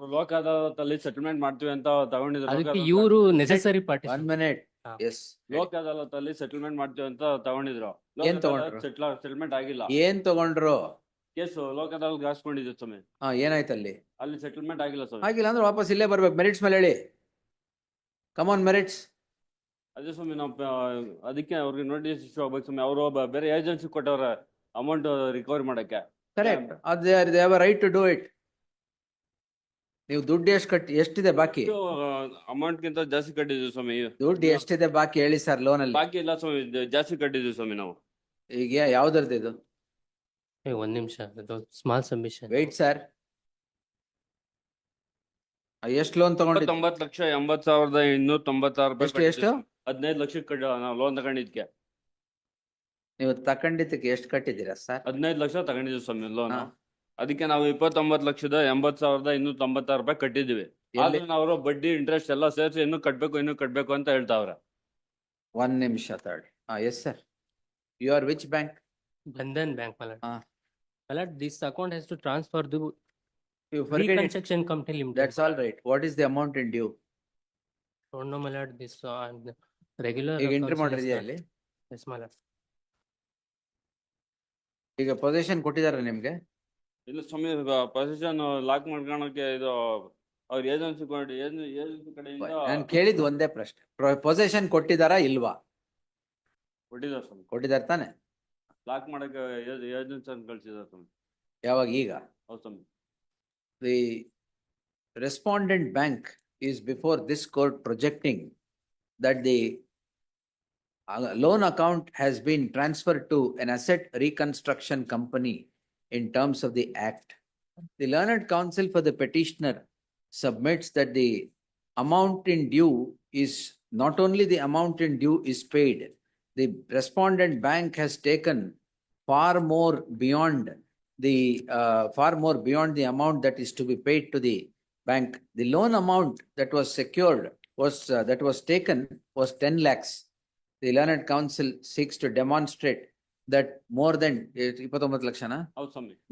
ಅವರು ಲೋಕ ಅದಾಲತಲ್ಲಿ ಸೆಟಲ್ಮೆಂಟ್ ಮಾಡ್ತೀವಿ ಅಂತ ತಗೊಂಡಿದ್ರು. ಅದಕ್ಕೆ ಇವರು ನೆಸೆಸರಿ ಪಾರ್ಟಿ. 1 minute. ಹಾ. Yes. ಲೋಕ ಅದಾಲತಲ್ಲಿ ಸೆಟಲ್ಮೆಂಟ್ ಮಾಡ್ತೀವಿ ಅಂತ ತಗೊಂಡಿದ್ರು. ಏನ್ ತಗೊಂಡ್ರು? ಸೆಟಲ್ಮೆಂಟ್ ಆಗಿಲ್ಲ. ಏನ್ ತಗೊಂಡ್ರು? ಕೇಸ್ ಲೋಕ ಅದಾಲತ್ ಹಾಸ್ಕೊಂಡಿದ್ರು ಸ್ವಾಮಿ. ಏನಾಯ್ತಲ್ಲಿ? ಅಲ್ಲಿ ಸೆಟಲ್ಮೆಂಟ್ ಆಗಿಲ್ಲ ಸ್ವಾಮಿ. ಆಗಿಲ್ಲ ಅಂದ್ರೆ ವಾಪಸ್ ಇಲ್ಲೇ ಬರ್ಬೇಕು. ಮೆರಿಟ್ಸ್ ಮೇಲೆ ಹೇಳಿ. ಕಮಾನ್ ಮೆರಿಟ್ಸ್. ಅದೇ ಸ್ವಾಮಿ ನಾವು ಅದಕ್ಕೆ ಅವ್ರಿಗೆ ನೋಟಿಸ್ ಇಶ್ಯೂ ಆಗ್ಬೇಕು ಸ್ವಾಮಿ. ಅವರು ಬೇರೆ ಏಜೆನ್ಸಿ ಕೊಟ್ಟವ್ರ ಅಮೌಂಟ್ ರಿಕವರಿ ಮಾಡಕ್ಕೆ. Correct. They have right to do it. ನೀವು ದುಡ್ಡು ಎಷ್ಟಿದೆ ಬಾಕಿ? ಅಮೌಂಟ್ ಗಿಂತ ಜಾಸ್ತಿ ಕಟ್ಟಿದ್ವಿ ಸ್ವಾಮಿ. ದುಡ್ಡು ಎಷ್ಟಿದೆ ಬಾಕಿ ಹೇಳಿ ಸರ್ ಲೋನ್ ಅಲ್ಲಿ? ಬಾಕಿ ಇಲ್ಲ ಸ್ವಾಮಿ, ಜಾಸ್ತಿ ಕಟ್ಟಿದ್ವಿ ಸ್ವಾಮಿ ನಾವು. ಈಗ ಯಾವ್ದ್ರದ್ದು ಇದು? ಒಂದ್ ನಿಮಿಷ, ಸ್ಮಾಲ್ ಸಬ್ಮಿಷನ್. Wait sir. ಎಷ್ಟು ಲೋನ್ ತಗೊಂಡಿದ್ದು? 90,80,296 ರೂಪಾಯಿ. ಎಷ್ಟು? 15 ಲಕ್ಷಕ್ಕೆ ನಾವು ಲೋನ್ ತಗೊಂಡಿದ್ಕೆ. ನೀವು ತಗೊಂಡಿದ್ದಕ್ಕೆ ಎಷ್ಟು ಕಟ್ಟಿದ್ದೀರಾ ಸರ್? 15 ಲಕ್ಷ ತಗೊಂಡಿದ್ವಿ ಸ್ವಾಮಿ ಲೋನ್. ಅದಕ್ಕೆ ನಾವು 29,80,296 ರೂಪಾಯಿ ಕಟ್ಟಿದ್ವಿ. ಆದ್ರೆ ಅವರು ಬಡ್ಡಿ ಇಂಟ್ರೆಸ್ಟ್ ಎಲ್ಲ ಸೇರಿಸಿ ಇನ್ನೂ ಕಟ್ಬೇಕು ಅಂತ ಹೇಳ್ತಾವ್ರೆ. 1 ನಿಮಿಷ ತರ್ಡ್. Yes sir. You are which bank? Bandhan bank Malad. Malad, this account has to transfer ದು You forget it. Reconstruction Company Limited. That's all right. What is the amount in due? Don't know, my lord. This regular. ಈಗ entry ಮಾಡಿದ್ಯಾ ಅಲ್ಲಿ? Yes, my lord. ಈಗ position ಕೊಟ್ಟಿದ್ದಾರೆ ನಿಮ್ಗೆ? ಇಲ್ಲ ಸ್ವಾಮಿ, position lock ಮಾಡ್ಕೊಳಕ್ಕೆ ಇದು ಅವ್ರ ಏಜೆನ್ಸಿ ಕಡೆಯಿಂದ ನಾನು ಕೇಳಿದ್ ಒಂದೇ ಪ್ರಶ್ನೆ. ಪೊಸಿಷನ್ ಕೊಟ್ಟಿದಾರಾ ಇಲ್ವಾ? ಕೊಟ್ಟಿದ್ದಾರೆ ಸ್ವಾಮಿ. ಕೊಟ್ಟಿದ್ದಾರೆ ತಾನೆ? ಲಾಕ್ ಮಾಡಕ್ಕೆ ಏಜೆನ್ಸಿ ಅಂತ ಕಳ್ಸಿದ್ದಾರೆ ಸ್ವಾಮಿ. ಯಾವಾಗ? ಈಗ? ಹೌದು ಸ್ವಾಮಿ. The respondent bank is before this court projecting that the loan account has been transferred to an asset reconstruction company in terms of the act. The learned counsel for the petitioner submits that the amount in due is not only the amount in due is paid, the respondent bank has taken far more beyond the amount that is to be paid to the bank. The loan amount that was secured that was taken was 10 lakhs. The learned counsel seeks to demonstrate that more than 29 lakshana,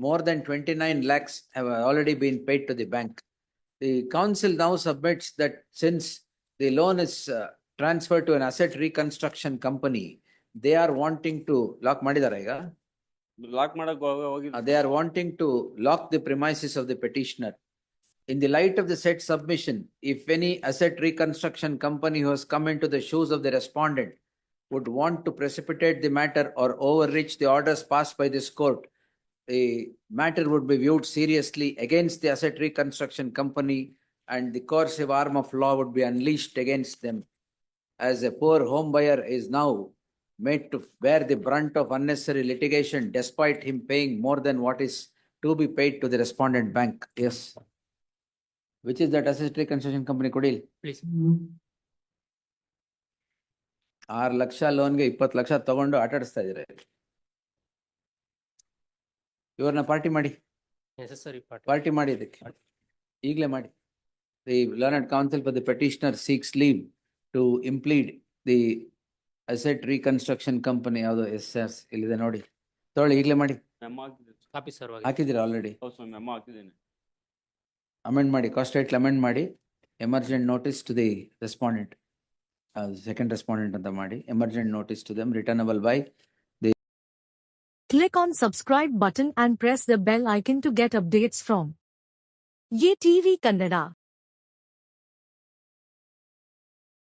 more than 29 lakhs have already been paid to the bank. The counsel now submits that since the loan is transferred to an asset reconstruction company, they are wanting to lock madidara iga. They are wanting to lock the premises of the petitioner. In the light of the said submission, if any asset reconstruction company who has come into the shoes of the respondent would want to precipitate the matter or overreach the orders passed by this court, the matter would be viewed seriously against the asset reconstruction company and the coercive arm of law would be unleashed against them. As a poor home buyer is now made to bear the brunt of unnecessary litigation despite him paying more than what is to be paid to the respondent bank. Yes. Which is that asset reconstruction company? Kodil. Please. 6 lakh ಲೋನ್ಗೆ 20 lakh ತಗೊಂಡು ಆಟಾಡಿಸ್ತಾ ಇದ್ದಾರೆ. ಇವ್ರನ್ನ party ಮಾಡಿ. Necessary party. Party ಮಾಡಿ ಇದಕ್ಕೆ. ಈಗಲೇ ಮಾಡಿ. The learned counsel for the petitioner seeks leave to implead the asset reconstruction company. ಯಾವುದು? Yes yes ಇಲ್ಲಿದೆ ನೋಡಿ. ತೊಗೊಳ್ಳಿ, ಈಗಲೇ ಮಾಡಿ. ಕಾಪಿ ಸರ್ ಹಾಕಿದ್ದೀರಾ ಆಲ್ರೆಡಿ? ಹೌದು ಸ್ವಾಮಿ, ಮೆಮೊ ಹಾಕಿದ್ದೀನಿ. ಅಮೆಂಡ್ ಮಾಡಿ, ಕಾಸ್ಟ್ ರೈಟ್ ಅಮೆಂಡ್ ಮಾಡಿ. Emergent notice to the respondent, second respondent ಅಂತ ಮಾಡಿ. Emergent notice to them returnable by. Click on subscribe button and press the bell icon to get updates from Ye TV Kannada.